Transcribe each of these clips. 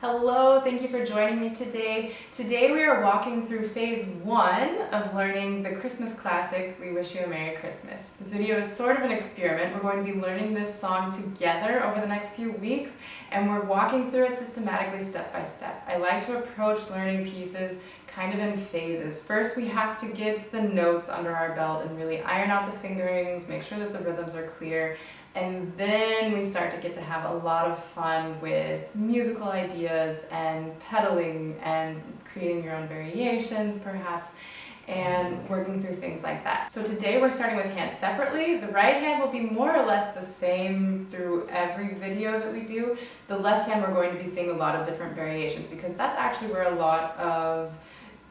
Hello, thank you for joining me today. Today we are walking through phase 1 of learning the Christmas classic, We Wish You a Merry Christmas. This video is sort of an experiment. We're going to be learning this song together over the next few weeks, and we're walking through it systematically step by step. I like to approach learning pieces kind of in phases. First, we have to get the notes under our belt and really iron out the fingerings, make sure that the rhythms are clear. And then we start to get to have a lot of fun with musical ideas and pedaling and creating your own variations perhaps, and working through things like that. So today we're starting with hands separately. The right hand will be more or less the same through every video that we do. The left hand we're going to be seeing a lot of different variations because that's actually where a lot of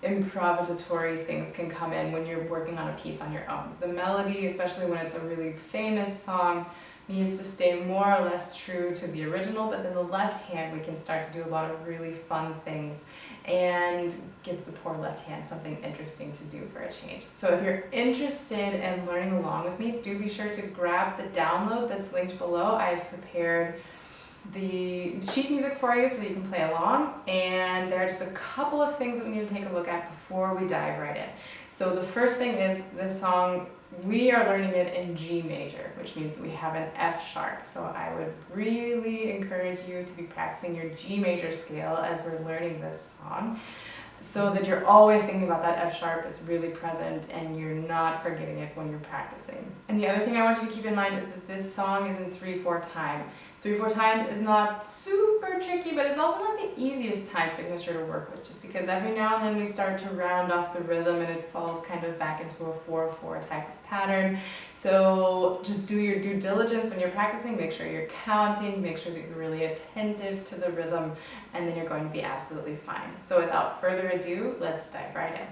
improvisatory things can come in when you're working on a piece on your own. The melody, especially when it's a really famous song, needs to stay more or less true to the original, but then the left hand we can start to do a lot of really fun things and give the poor left hand something interesting to do for a change. So if you're interested in learning along with me, do be sure to grab the download that's linked below. I've prepared the sheet music for you so that you can play along, and there are just a couple of things that we need to take a look at before we dive right in. So the first thing is this song, we are learning it in G major, which means that we have an F sharp. So I would really encourage you to be practicing your G major scale as we're learning this song, so that you're always thinking about that F sharp, it's really present, and you're not forgetting it when you're practicing. And the other thing I want you to keep in mind is that this song is in 3/4 time. 3/4 time is not super tricky, but it's also not the easiest time signature to work with, just because every now and then we start to round off the rhythm and it falls kind of back into a 4/4 type of pattern. So just do your due diligence when you're practicing, make sure you're counting, make sure that you're really attentive to the rhythm, and then you're going to be absolutely fine. So without further ado, let's dive right in.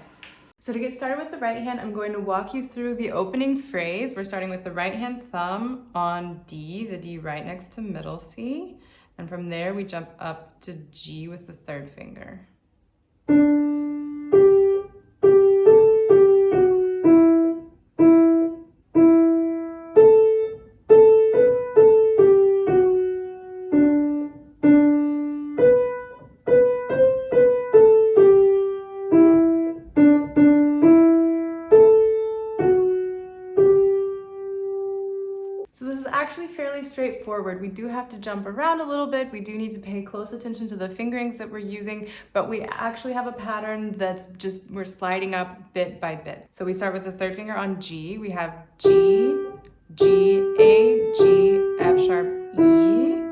So to get started with the right hand, I'm going to walk you through the opening phrase. We're starting with the right hand thumb on D, the D right next to middle C. And from there, we jump up to G with the third finger. So this is actually fairly straightforward. We do have to jump around a little bit. We do need to pay close attention to the fingerings that we're using, but we actually have a pattern that's just, we're sliding up bit by bit. So we start with the third finger on G. We have G, G, A, G, F sharp, E.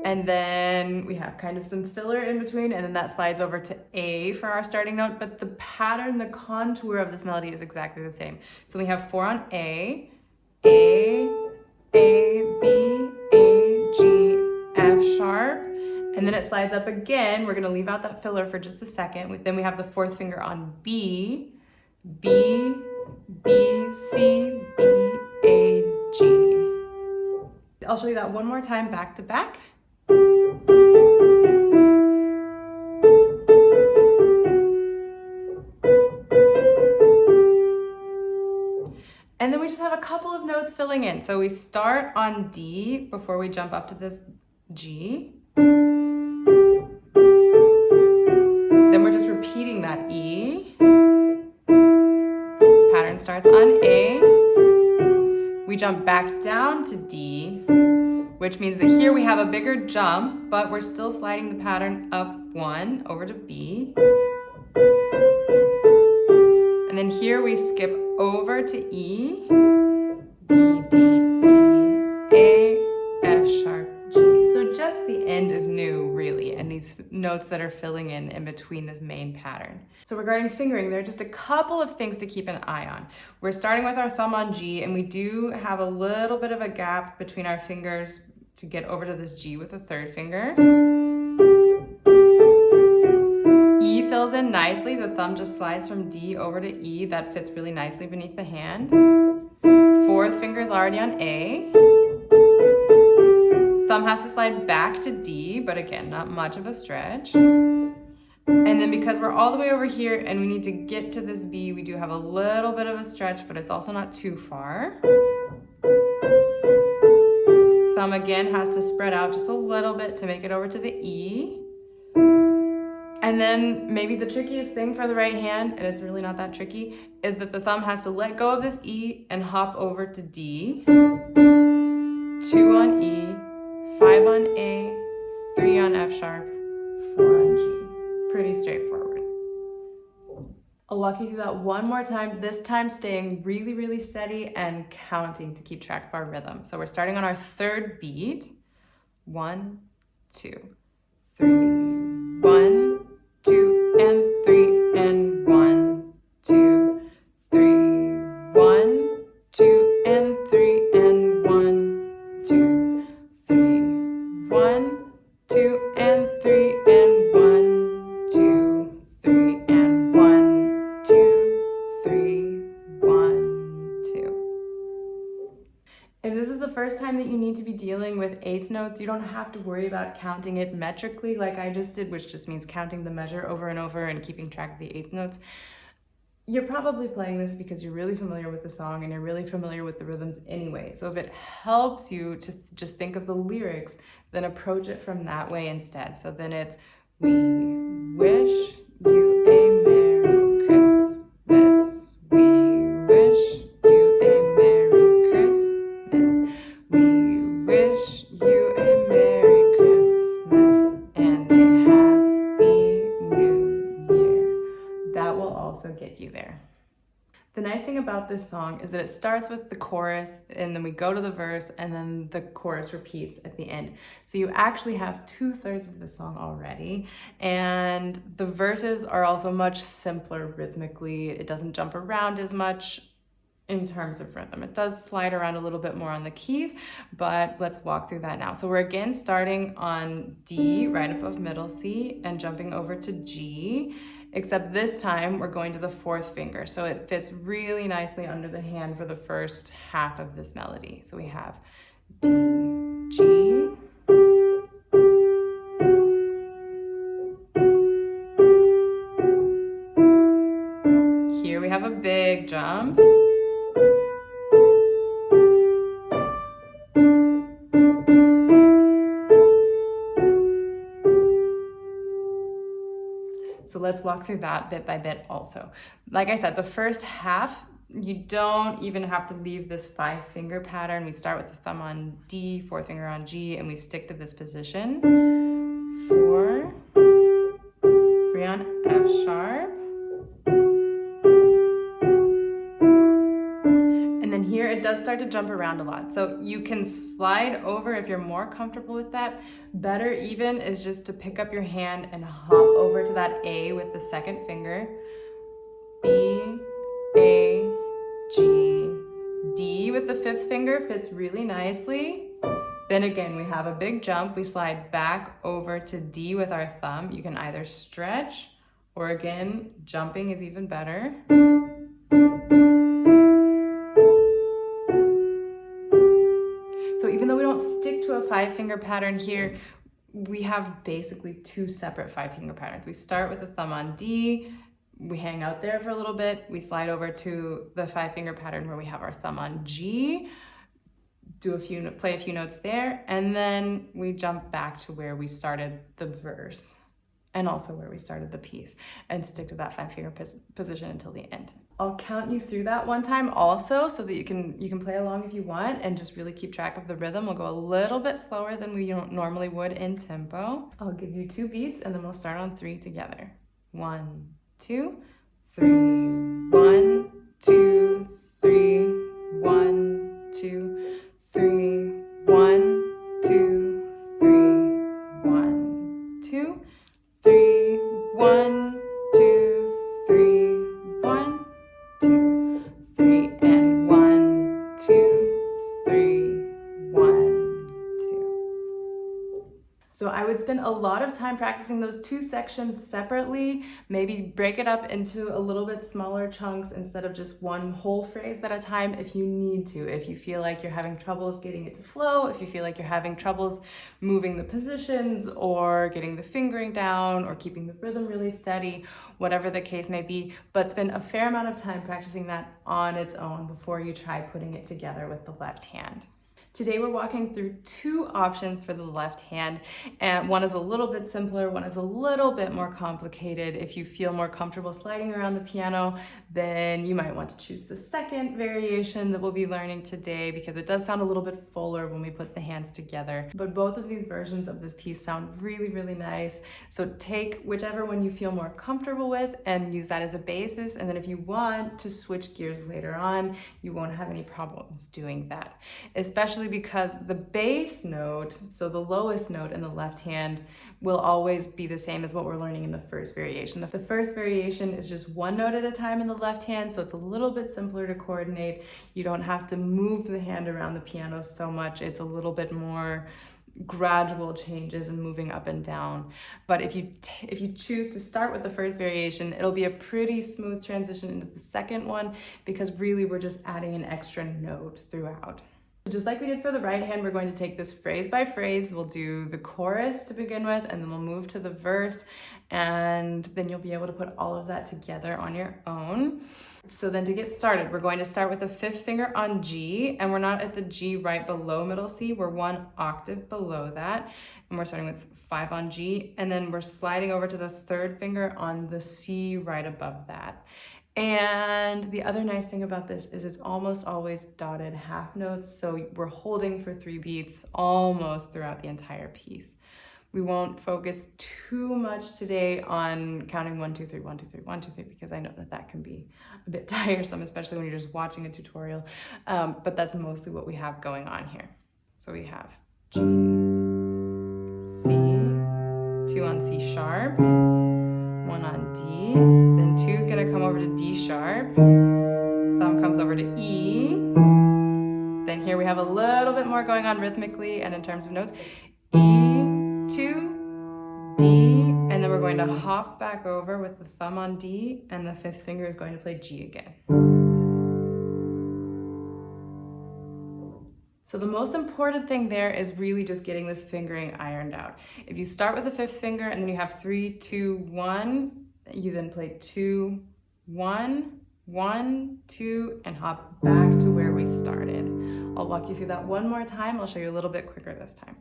And then we have kind of some filler in between, and then that slides over to A for our starting note, but the pattern, the contour of this melody is exactly the same. So we have 4 on A, B, A, G, F sharp, and then it slides up again. We're gonna leave out that filler for just a second. Then we have the fourth finger on B, B, C, B, A, G. I'll show you that one more time back to back. And then we just have a couple of notes filling in. So we start on D before we jump up to this G. Then we're just repeating that E. Pattern starts on A. We jump back down to D, which means that here we have a bigger jump, but we're still sliding the pattern up 1 over to B. And then here we skip over to E, D, D, E, A, F sharp, G. So just the end is new, really, and these notes that are filling in between this main pattern. So regarding fingering, there are just a couple of things to keep an eye on. We're starting with our thumb on G, and we do have a little bit of a gap between our fingers to get over to this G with the third finger. E fills in nicely. The thumb just slides from D over to E. That fits really nicely beneath the hand. Fourth finger is already on A. Thumb has to slide back to D, but again, not much of a stretch. And then because we're all the way over here and we need to get to this B, we do have a little bit of a stretch, but it's also not too far. Thumb again has to spread out just a little bit to make it over to the E. And then maybe the trickiest thing for the right hand, and it's really not that tricky, is that the thumb has to let go of this E and hop over to D, 2 on E, 5 on A, 3 on F sharp, 4 on G. Pretty straightforward. I'll walk you through that one more time, this time staying really, really steady and counting to keep track of our rhythm. So we're starting on our third beat. 1, 2, 3, 1, 2, and 3, and 1, 2, 3, 1, 2, and 3, and 1, 2, 3, 1, 2, and 3, and 1, 2, 3, and 1, 2, 3, 1, 2. If this is the first time that you need to be dealing with eighth notes, you don't have to worry about counting it metrically like I just did, which just means counting the measure over and over and keeping track of the eighth notes. You're probably playing this because you're really familiar with the song and you're really familiar with the rhythms anyway. So if it helps you to just think of the lyrics, then approach it from that way instead. So then it's, we wish you a Merry Christmas. We wish you a Merry Christmas. We wish you a Merry Christmas and a Happy New Year. That will also get you there. The nice thing about this song is that it starts with the chorus and then we go to the verse and then the chorus repeats at the end. So you actually have 2/3 of the song already, and the verses are also much simpler rhythmically. It doesn't jump around as much in terms of rhythm. It does slide around a little bit more on the keys, but let's walk through that now. So we're again starting on D right above middle C and jumping over to G. Except this time we're going to the 4th finger. So it fits really nicely under the hand for the first half of this melody. So we have D, G, here we have a big jump. So let's walk through that bit by bit also. Like I said, the first half, you don't even have to leave this 5-finger pattern. We start with the thumb on D, 4th finger on G, and we stick to this position. 4, 3 on F sharp. And then here it does start to jump around a lot. So you can slide over if you're more comfortable with that. Better even is just to pick up your hand and hop over to that A with the 2nd finger. B, A, G, D with the 5th finger fits really nicely. Then again, we have a big jump. We slide back over to D with our thumb. You can either stretch or again, jumping is even better. So even though we don't stick to a 5-finger pattern here, we have basically 2 separate 5-finger patterns. We start with the thumb on D, we hang out there for a little bit, we slide over to the 5-finger pattern where we have our thumb on G, play a few notes there, and then we jump back to where we started the verse and also where we started the piece and stick to that 5-finger position until the end. I'll count you through that one time also so that you can play along if you want and just really keep track of the rhythm. We'll go a little bit slower than we normally would in tempo. I'll give you 2 beats and then we'll start on 3 together. 1, 2, 3, 1, 2, 3, 1, 2, 3, 1, 2, 3, 1, 2, 3, 1, 2, 3, 1, 2, 3, and 1, 2, 3, 1, 2. So I would spend a lot of time practicing those 2 sections separately, maybe break it up into a little bit smaller chunks instead of just one whole phrase at a time if you need to. If you feel like you're having troubles getting it to flow, if you feel like you're having troubles moving the positions or getting the fingering down or keeping the rhythm really steady, whatever the case may be, but spend a fair amount of time practicing that on its own before you try putting it together with the left hand. Today we're walking through two options for the left hand, and one is a little bit simpler, one is a little bit more complicated. If you feel more comfortable sliding around the piano, then you might want to choose the second variation that we'll be learning today, because it does sound a little bit fuller when we put the hands together. But both of these versions of this piece sound really, really nice. So take whichever one you feel more comfortable with and use that as a basis. And then if you want to switch gears later on, you won't have any problems doing that, especially because the bass note, so the lowest note in the left hand, will always be the same as what we're learning in the first variation. The first variation is just one note at a time in the left hand, so it's a little bit simpler to coordinate. You don't have to move the hand around the piano so much. It's a little bit more gradual changes and moving up and down. But if you choose to start with the first variation, it'll be a pretty smooth transition into the second one, because really we're just adding an extra note throughout. Just like we did for the right hand, we're going to take this phrase by phrase. We'll do the chorus to begin with, and then we'll move to the verse, and then you'll be able to put all of that together on your own. So then to get started, we're going to start with the fifth finger on G, and we're not at the G right below middle C, we're one octave below that, and we're starting with 5 on G, and then we're sliding over to the third finger on the C right above that. And the other nice thing about this is it's almost always dotted half notes, so we're holding for 3 beats almost throughout the entire piece. We won't focus too much today on counting 1, 2, 3, 1, 2, 3, 1, 2, 3, because I know that can be a bit tiresome, especially when you're just watching a tutorial. But that's mostly what we have going on here. So we have G, C, 2 on C sharp, 1 on D, then 2 is going to come over to D sharp, thumb comes over to E, then here we have a little bit more going on rhythmically and in terms of notes, E, 2, D, and then we're going to hop back over with the thumb on D, and the fifth finger is going to play G again. So the most important thing there is really just getting this fingering ironed out. If you start with the fifth finger and then you have 3, 2, 1, you then play 2, 1, 1, 2, and hop back to where we started. I'll walk you through that one more time. I'll show you a little bit quicker this time.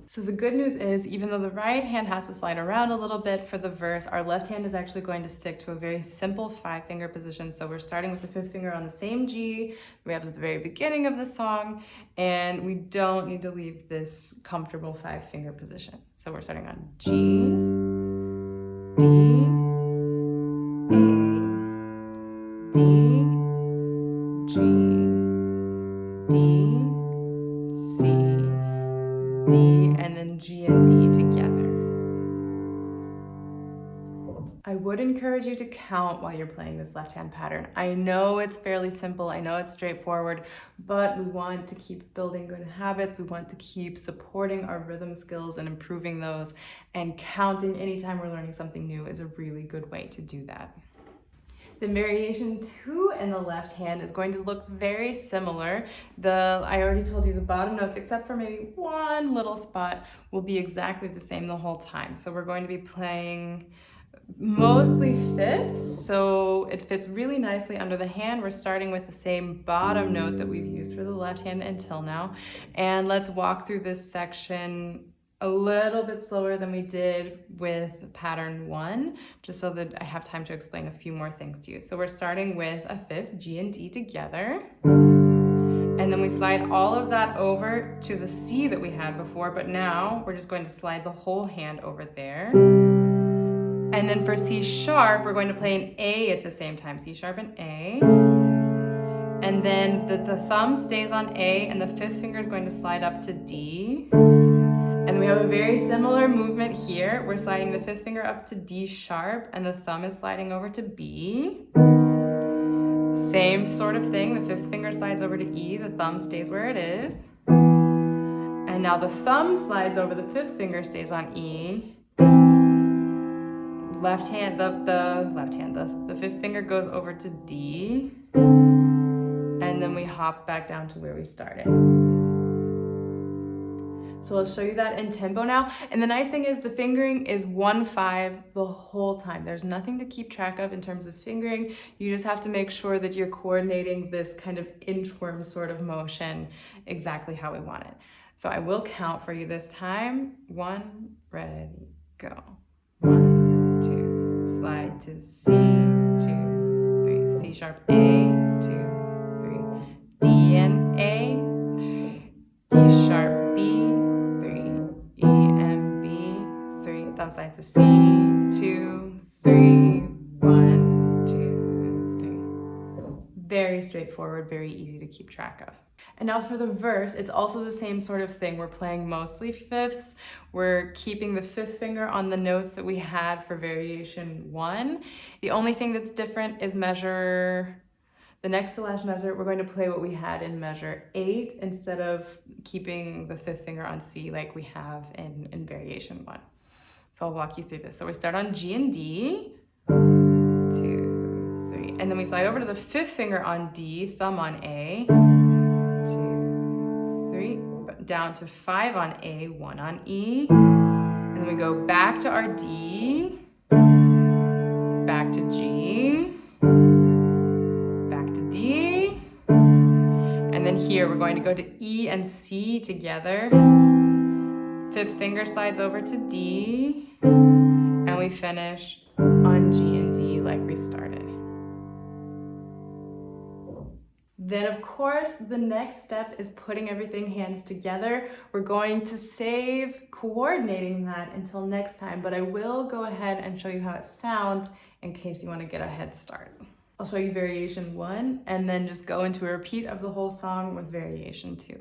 So the good news is, even though the right hand has to slide around a little bit for the verse, our left hand is actually going to stick to a very simple 5-finger position. So we're starting with the fifth finger on the same G we have at the very beginning of the song, and we don't need to leave this comfortable 5-finger position. So we're starting on G, D, A, D, G, D, C, D, and then G and D together. I would encourage you to count while you're playing this left-hand pattern. I know it's fairly simple, I know it's straightforward, but we want to keep building good habits. We want to keep supporting our rhythm skills and improving those, and counting anytime we're learning something new is a really good way to do that. Then variation 2 in the left hand is going to look very similar. I already told you the bottom notes, except for maybe one little spot, will be exactly the same the whole time. So we're going to be playing mostly fifths, so it fits really nicely under the hand. We're starting with the same bottom note that we've used for the left hand until now. And let's walk through this section a little bit slower than we did with pattern 1, just so that I have time to explain a few more things to you. So we're starting with a fifth, G and D together, and then we slide all of that over to the C that we had before, but now we're just going to slide the whole hand over there. And then for C sharp, we're going to play an A at the same time, C sharp and A. And then the thumb stays on A, and the fifth finger is going to slide up to D. And we have a very similar movement here. We're sliding the fifth finger up to D sharp, and the thumb is sliding over to B. Same sort of thing, the fifth finger slides over to E, the thumb stays where it is. And now the thumb slides over, the fifth finger stays on E. Left hand, the fifth finger goes over to D. And then we hop back down to where we started. So I'll show you that in tempo now. And the nice thing is the fingering is 1-5 the whole time. There's nothing to keep track of in terms of fingering. You just have to make sure that you're coordinating this kind of inchworm sort of motion exactly how we want it. So I will count for you this time. 1, ready, go. 1, 2, slide to C, 2, 3, C sharp A, 2, 3, D and A, D sharp B, 3, E and B, 3, thumb slide to C, 2, 3, 1, 2, 3. Very straightforward, very easy to keep track of. And now for the verse, it's also the same sort of thing. We're playing mostly fifths. We're keeping the 5th finger on the notes that we had for variation 1. The only thing that's different is measure, the next to last measure, we're going to play what we had in measure 8 instead of keeping the 5th finger on C like we have in variation 1. So I'll walk you through this. So we start on G and D, 2, 3, and then we slide over to the 5th finger on D, thumb on A, 2, 3, down to 5 on A, 1 on E, and then we go back to our D, back to G, back to D, and then here we're going to go to E and C together. 5th finger slides over to D, and we finish on G and D like we started. Then of course, the next step is putting everything hands together. We're going to save coordinating that until next time, but I will go ahead and show you how it sounds in case you want to get a head start. I'll show you variation 1 and then just go into a repeat of the whole song with variation 2.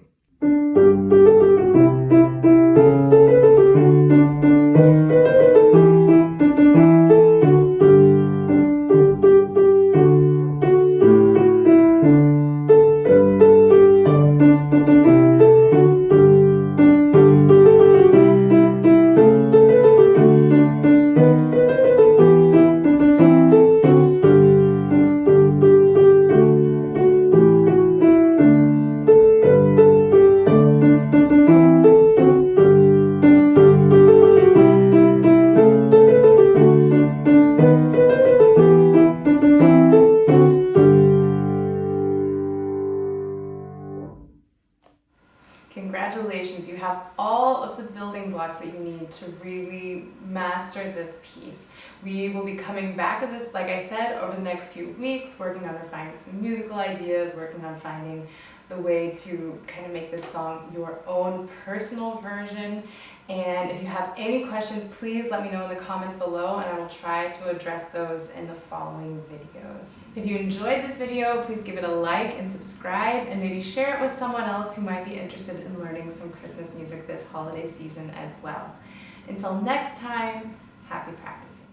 Congratulations, you have all of the building blocks that you need to really master this piece. We will be coming back to this, like I said, over the next few weeks, working on refining some musical ideas, working on finding the way to kind of make this song your own personal version. And if you have any questions, please let me know in the comments below and I will try to address those in the following videos. If you enjoyed this video, please give it a like and subscribe and maybe share it with someone else who might be interested in learning some Christmas music this holiday season as well. Until next time, happy practicing.